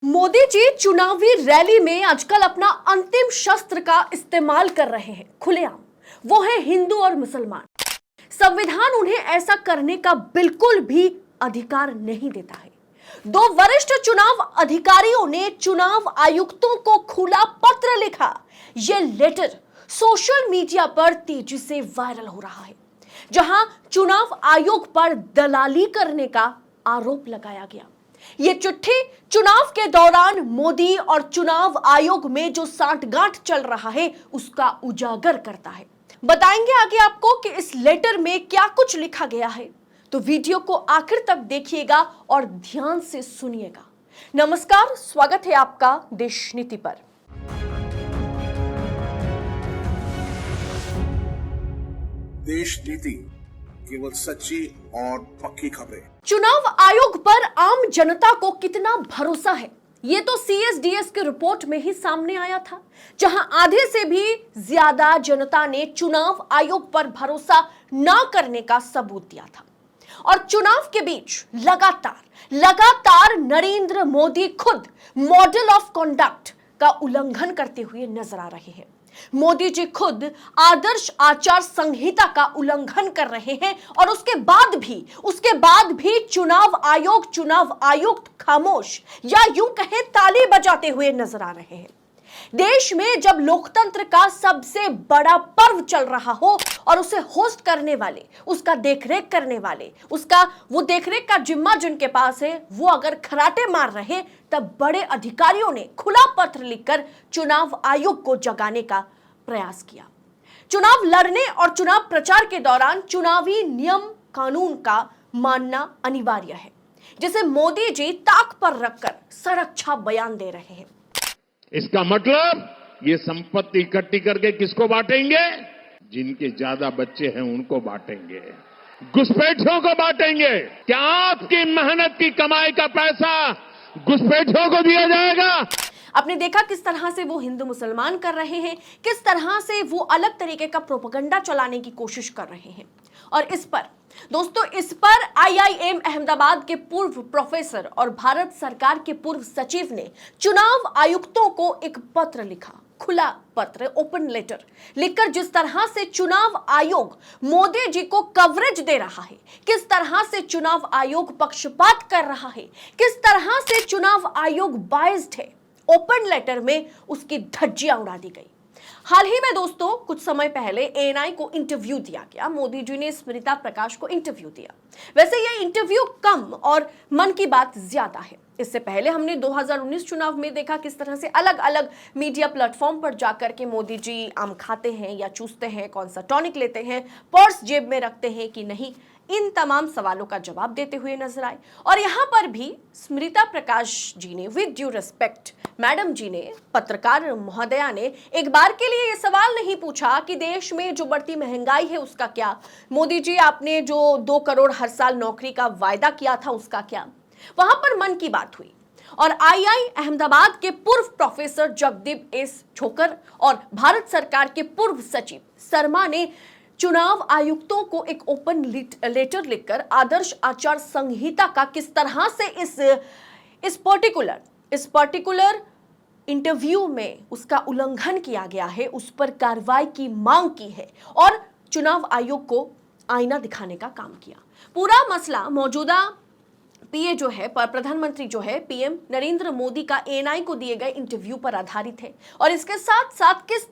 मोदी जी चुनावी रैली में आजकल अपना अंतिम शस्त्र का इस्तेमाल कर रहे हैं खुलेआम। वो है हिंदू और मुसलमान। संविधान उन्हें ऐसा करने का बिल्कुल भी अधिकार नहीं देता है। दो वरिष्ठ चुनाव अधिकारियों ने चुनाव आयुक्तों को खुला पत्र लिखा। यह लेटर सोशल मीडिया पर तेजी से वायरल हो रहा है, जहां चुनाव आयोग पर दलाली करने का आरोप लगाया गया। ये चिट्ठी चुनाव के दौरान मोदी और चुनाव आयोग में जो सांठगांठ चल रहा है उसका उजागर करता है। बताएंगे आगे आपको कि इस लेटर में क्या कुछ लिखा गया है, तो वीडियो को आखिर तक देखिएगा और ध्यान से सुनिएगा। नमस्कार, स्वागत है आपका देश नीति पर। देश नीति, केवल सच्ची और पक्की खबरें। चुनाव आयोग पर आम जनता को कितना भरोसा है, ये तो सीएसडीएस की रिपोर्ट में ही सामने आया था, जहां आधे से भी ज्यादा जनता ने चुनाव आयोग पर भरोसा न करने का सबूत दिया था। और चुनाव के बीच लगातार नरेंद्र मोदी खुद मॉडल ऑफ कॉन्डक्ट का उल्लंघन करते हुए नजर आ रहे हैं। मोदी जी खुद आदर्श आचार संहिता का उल्लंघन कर रहे हैं और उसके बाद भी चुनाव आयुक्त खामोश या यूं कहें ताली बजाते हुए नजर आ रहे हैं। देश में जब लोकतंत्र का सबसे बड़ा पर्व चल रहा हो और उसे होस्ट करने वाले, उसका देखरेख करने वाले, वो देखरेख का जिम्मा जिनके पास है, वो अगर खराटे मार रहे, तब बड़े अधिकारियों ने खुला पत्र लिखकर चुनाव आयोग को जगाने का प्रयास किया। चुनाव लड़ने और चुनाव प्रचार के दौरान चुनावी नियम कानून का मानना अनिवार्य है, जिसे मोदी जी ताक पर रखकर सड़क छाप बयान दे रहे हैं। इसका मतलब ये संपत्ति इकट्ठी करके किसको बांटेंगे? जिनके ज्यादा बच्चे हैं उनको बांटेंगे, घुसपैठियों को बांटेंगे। क्या आपकी मेहनत की कमाई का पैसा घुसपैठियों को दिया जाएगा? आपने देखा किस तरह से वो हिंदू मुसलमान कर रहे हैं, किस तरह से वो अलग तरीके का प्रोपेगेंडा चलाने की कोशिश कर रहे हैं। और इस पर आईआईएम अहमदाबाद के पूर्व प्रोफेसर और भारत सरकार के पूर्व सचिव ने चुनाव आयुक्तों को एक पत्र लिखा, खुला पत्र, ओपन लेटर लिखकर जिस तरह से चुनाव आयोग मोदी जी को कवरेज दे रहा है, किस तरह से चुनाव आयोग पक्षपात कर रहा है, किस तरह से चुनाव आयोग बायस्ड है, ओपन लेटर में उसकी धज्जियां उड़ा दी गई। हाल ही में दोस्तों, कुछ समय पहले एएनआई को इंटरव्यू दिया गया। मोदी जी ने स्मृता प्रकाश को इंटरव्यू दिया। वैसे ये इंटरव्यू कम और मन की बात ज्यादा है। इससे पहले हमने 2019 चुनाव में देखा किस तरह से अलग अलग मीडिया प्लेटफॉर्म पर जाकर के मोदी जी आम खाते हैं या चूसते हैं, कौन सा टॉनिक लेते हैं, पर्स जेब में रखते हैं कि नहीं, इन तमाम सवालों का जवाब देते हुए नजर आए। और यहां पर भी स्मृता प्रकाश जी ने, विद ड्यू रिस्पेक्ट, मैडम जी ने, पत्रकार महोदया ने एक बार के लिए यह सवाल नहीं पूछा कि देश में जो बढ़ती महंगाई है उसका क्या, मोदी जी आपने जो 2 करोड़ हर साल नौकरी का वायदा किया था उसका क्या। वहां पर मन की बात हुई और आईआई अहमदाबाद के पूर्व प्रोफेसर जगदीप एस छोकर और भारत सरकार के पूर्व सचिव शर्मा ने चुनाव आयुक्तों को एक ओपन लेटर लिखकर आदर्श आचार संहिता का किस तरह से इस पर्टिकुलर इंटरव्यू में उसका उल्लंघन किया गया है, उस पर कार्रवाई की मांग की है और चुनाव आयोग को आईना दिखाने का काम किया। पूरा मसला मौजूदा पीए जो है, प्रधानमंत्री जो है, पीएम नरेंद्र मोदी का एएनआई को दिए गए इंटरव्यू पर आधारित है। और इसके साथ साथ किस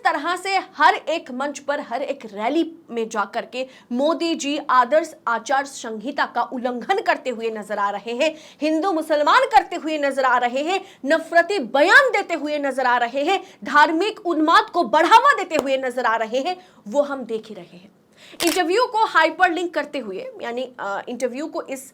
तरह से हर एक मंच पर, हर एक रैली में जाकर के मोदी जी आदर्श आचार संहिता का उल्लंघन करते हुए नजर आ रहे हैं, हिंदू मुसलमान करते हुए नजर आ रहे हैं, नफरती बयान देते हुए नजर आ रहे हैं, धार्मिक उन्माद को बढ़ावा देते हुए नजर आ रहे हैं, वो हम देख ही रहे हैं। इंटरव्यू को हाइपरलिंक करते हुए, यानी इंटरव्यू को इस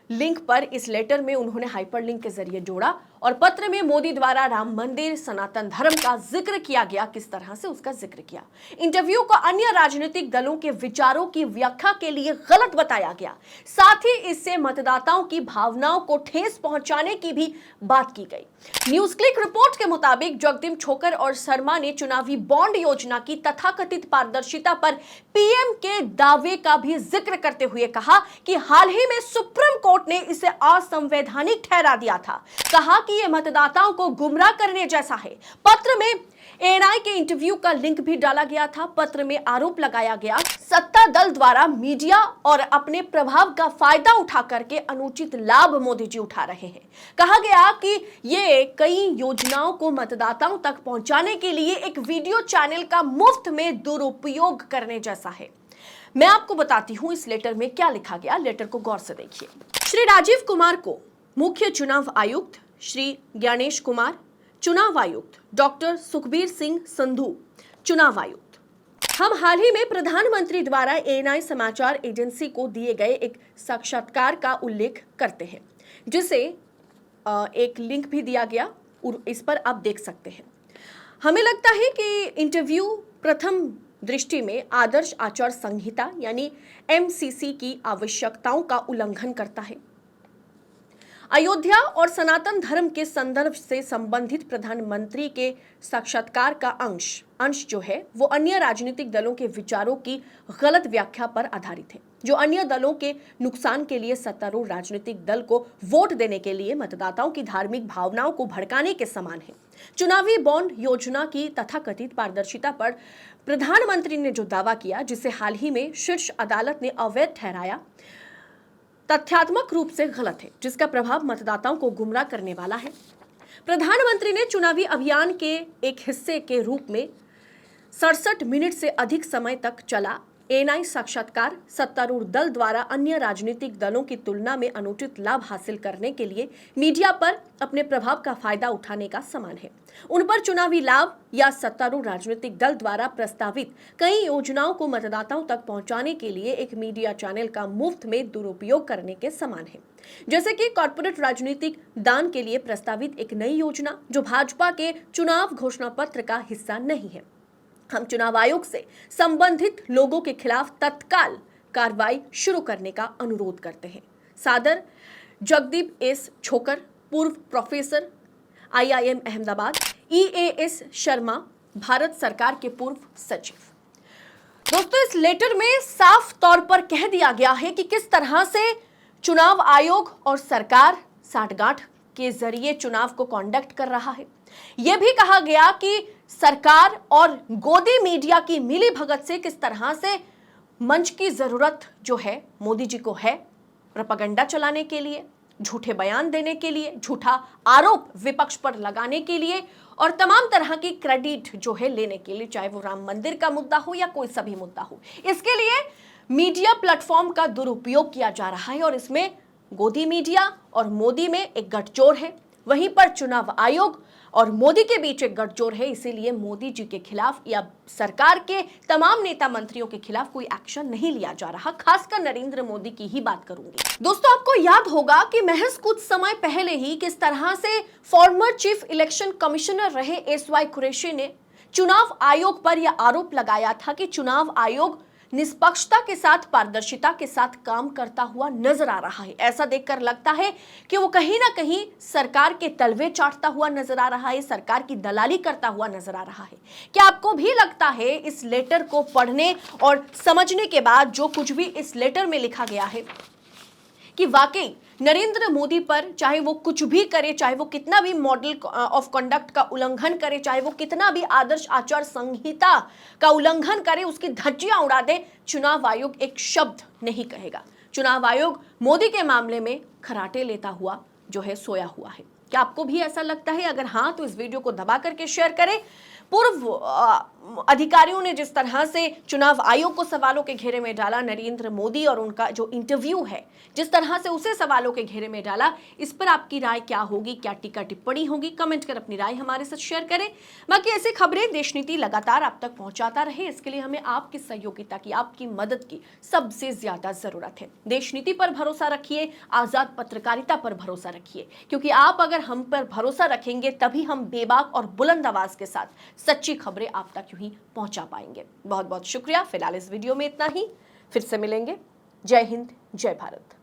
लिंक पर, इस लेटर में उन्होंने हाइपरलिंक के जरिए जोड़ा और पत्र में मोदी द्वारा राम मंदिर, सनातन धर्म का जिक्र किया गया, किस तरह से उसका जिक्र किया। इंटरव्यू को अन्य राजनीतिक दलों के विचारों की व्याख्या के लिए गलत बताया गया। साथ ही इससे मतदाताओं की भावनाओं को ठेस पहुंचाने की भी बात की गई। न्यूज क्लिक रिपोर्ट के मुताबिक जगदीप छोकर और शर्मा ने चुनावी बॉन्ड योजना की तथाकथित पारदर्शिता पर पीएम के दावे का भी जिक्र करते हुए कहा कि हाल ही में सुप्रीम कोर्ट कोर्ट ने इसे असंवैधानिक ठहरा दिया था। कहा कि यह मतदाताओं को गुमराह करने जैसा है। पत्र में एएनआई के इंटरव्यू का लिंक भी डाला गया था। पत्र में आरोप लगाया गया सत्ता दल द्वारा मीडिया और अपने प्रभाव का फायदा उठा करके अनुचित लाभ मोदी जी उठा रहे हैं। कहा गया कि ये कई योजनाओं को मतदाताओं तक पहुंचाने के लिए एक वीडियो चैनल का मुफ्त में दुरुपयोग करने जैसा है। मैं आपको बताती हूं इस लेटर में क्या लिखा गया। लेटर को गौर से देखिए। श्री राजीव कुमार को मुख्य चुनाव आयुक्त श्री ज्ञानेश कुमार, चुनाव आयुक्त डॉक्टर सुखबीर सिंह संधू, चुनाव आयुक्त। हम हाल ही में प्रधानमंत्री द्वारा एएनआई समाचार एजेंसी को दिए गए एक साक्षात्कार का उल्लेख करते हैं, जिसे एक लिंक भी दिया गया और इस पर आप देख सकते हैं। हमें लगता है कि इंटरव्यू प्रथम दृष्टि में आदर्श आचार संहिता यानी एमसीसी की आवश्यकताओं का उल्लंघन करता है। अयोध्या और सनातन धर्म के संदर्भ से संबंधित प्रधानमंत्री के साक्षात्कार का अंश जो है वो अन्य राजनीतिक दलों के विचारों की गलत व्याख्या पर आधारित है, जो अन्य दलों के नुकसान के लिए सत्तारूढ़ राजनीतिक दल को वोट देने के लिए मतदाताओं की धार्मिक भावनाओं को भड़काने के समान है। चुनावी बॉन्ड योजना की तथाकथित पारदर्शिता पर प्रधानमंत्री ने जो दावा किया, जिसे हाल ही में शीर्ष अदालत ने अवैध ठहराया, तथ्यात्मक रूप से गलत है, जिसका प्रभाव मतदाताओं को गुमराह करने वाला है। प्रधानमंत्री ने चुनावी अभियान के एक हिस्से के रूप में 67 मिनट से अधिक समय तक चला एएनआई साक्षात्कार सत्तारूढ़ दल द्वारा अन्य राजनीतिक दलों की तुलना में अनुचित लाभ हासिल करने के लिए मीडिया पर अपने प्रभाव का फायदा उठाने का समान है। उन पर चुनावी लाभ या सत्तारूढ़ राजनीतिक दल द्वारा प्रस्तावित कई योजनाओं को मतदाताओं तक पहुंचाने के लिए एक मीडिया चैनल का मुफ्त में दुरुपयोग करने के समान है। जैसे कि कॉर्पोरेट राजनीतिक दान के लिए प्रस्तावित एक नई योजना जो भाजपा के चुनाव घोषणा पत्र का हिस्सा नहीं है। हम चुनाव आयोग से संबंधित लोगों के खिलाफ तत्काल कार्रवाई शुरू करने का अनुरोध करते हैं। सादर जगदीप एस छोकर, पूर्व professor, IIM Ahmedabad. EAS Sharma, Bharat सरकार के पूर्व सचिव। दोस्तों, इस लेटर में साफ तौर पर कह दिया गया है कि किस तरह से चुनाव आयोग और सरकार साठगांठ के जरिए चुनाव को कंडक्ट कर रहा है। यह भी कहा गया कि सरकार और गोदी मीडिया की मिली भगत से किस तरह से मंच की जरूरत जो है मोदी जी को है, प्रोपेगेंडा चलाने के लिए, झूठे बयान देने के लिए, झूठा आरोप विपक्ष पर लगाने के लिए और तमाम तरह की क्रेडिट जो है लेने के लिए, चाहे वो राम मंदिर का मुद्दा हो या कोई सभी मुद्दा हो। इसके लिए मीडिया प्लेटफॉर्म का दुरुपयोग किया जा रहा है और इसमें गोदी मीडिया और मोदी में एक गठजोड़ है। वहीं पर चुनाव आयोग और मोदी के बीच एक गठजोड़ है। इसीलिए मोदी जी के खिलाफ या सरकार के तमाम नेता मंत्रियों के खिलाफ कोई एक्शन नहीं लिया जा रहा। खासकर नरेंद्र मोदी की ही बात करूंगी। दोस्तों, आपको याद होगा कि महज कुछ समय पहले ही किस तरह से फॉर्मर चीफ इलेक्शन कमिश्नर रहे एसवाई कुरैशी ने चुनाव आयोग पर यह आरोप लगाया था कि चुनाव आयोग निष्पक्षता के साथ, पारदर्शिता के साथ काम करता हुआ नजर आ रहा है। ऐसा देखकर लगता है कि वो कहीं ना कहीं सरकार के तलवे चाटता हुआ नजर आ रहा है, सरकार की दलाली करता हुआ नजर आ रहा है। क्या आपको भी लगता है इस लेटर को पढ़ने और समझने के बाद जो कुछ भी इस लेटर में लिखा गया है कि वाकई नरेंद्र मोदी पर चाहे वो कुछ भी करे, चाहे वो कितना भी मॉडल ऑफ कंडक्ट का उल्लंघन करे, चाहे वो कितना भी आदर्श आचार संहिता का उल्लंघन करे, उसकी धज्जियां उड़ा दे, चुनाव आयोग एक शब्द नहीं कहेगा। चुनाव आयोग मोदी के मामले में खराटे लेता हुआ जो है सोया हुआ है। क्या आपको भी ऐसा लगता है? अगर हाँ, तो इस वीडियो को दबा करके शेयर करें। पूर्व अधिकारियों ने जिस तरह से चुनाव आयोग को सवालों के घेरे में डाला, नरेंद्र मोदी और उनका जो इंटरव्यू है जिस तरह से उसे सवालों के घेरे में डाला, इस पर आपकी राय क्या होगी? क्या टीका टिप्पणी होगी? कमेंट कर अपनी राय हमारे साथ शेयर करें। बाकी ऐसी खबरें देश नीति लगातार आप तक पहुंचाता रहे, इसके लिए हमें आपकी सहयोगिता की, आपकी मदद की सबसे ज्यादा जरूरत है। देश नीति पर भरोसा रखिए, आजाद पत्रकारिता पर भरोसा रखिए, क्योंकि आप अगर हम पर भरोसा रखेंगे तभी हम बेबाक और बुलंद आवाज के साथ सच्ची खबरें आप तक यूं ही पहुंचा पाएंगे। बहुत बहुत शुक्रिया। फिलहाल इस वीडियो में इतना ही, फिर से मिलेंगे। जय हिंद, जय भारत।